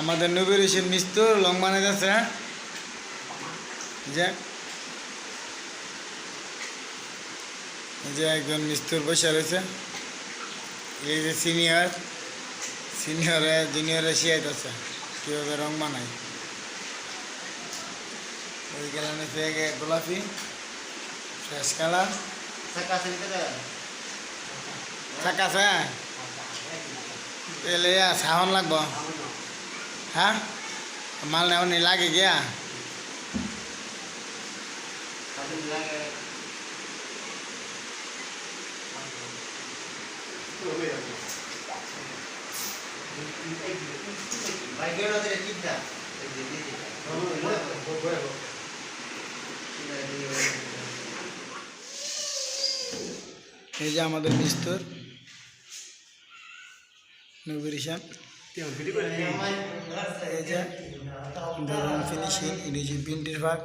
আমাদের নবীর হোসেন মিস্তুর লং বানাই যাচ্ছে যে একজন মিস্তুর বসে রয়েছে, এই যে সিনিয়রে জুনিয়রে শিয়াইতেছে কীভাবে রং বানায়। ওই গেলাম গোলাপি ফ্রেশ কালার চাকা আছে এলে সাহন লাগবো। হ্যাঁ মাল নেওয়া লাগে গিয়া এই যে আমাদের মিস্তুর নবীর হোসেন, এই যে ধরুন ফিনিশিং ইংরেজি প্রিন্টের ভাগ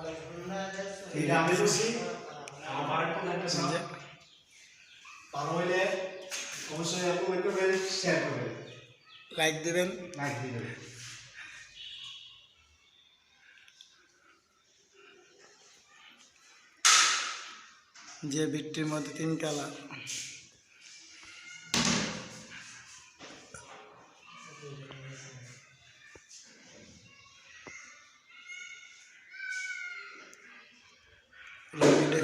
লাইক দেবেন। যে বিটটির মধ্যে 3 কালার,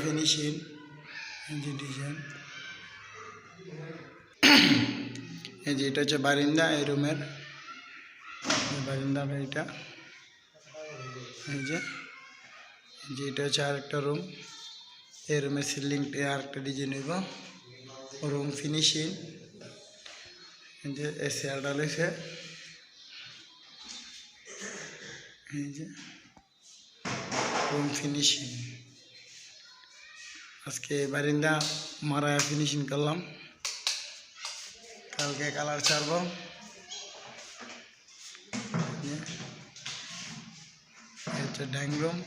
ফিনিশিং যে ডিজাইন, এই যে এটা হচ্ছে বারিন্দা, এই রুমের বারিন্দাটা এটা, এই যে এটা হচ্ছে আরেকটা রুম, এই রুমের সিলিংটা আরেকটা ডিজাইন হইব। রুম ফিনিশিং এই যে এসিয়ালটা লইছে, এই যে রুম ফিনিশিং। আজকে বারিন্দা মারা ফিনিশিং করলাম, কালকে কালার ছাড়বো। হচ্ছে ডাইনিং রুম,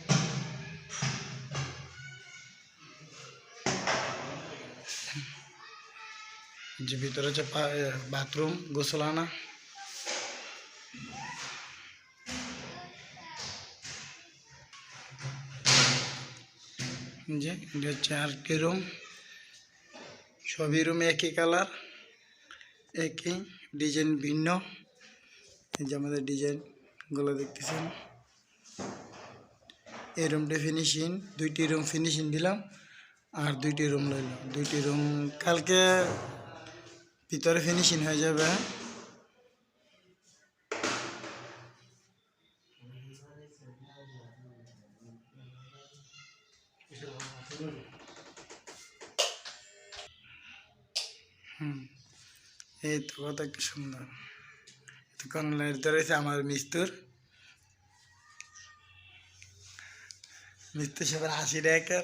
যে ভিতরে হচ্ছে বাথরুম গোসলানা, যে এটা হচ্ছে আরেকটি রুম। সবই রুমে একই কালার, একই ডিজাইন ভিন্ন। এই যে আমাদের ডিজাইনগুলো দেখতেছেন। এই রুমটা ফিনিশিং, 2টি রুম ফিনিশিং দিলাম আর 2টি রুম লইলাম। 2টি রুম কালকে ভিতরে ফিনিশিং হয়ে যাবে। এই তো কত একটা সুন্দর। এতক্ষণ লাইট রয়েছে আমার মিস্তুর সবার হাসি রেখে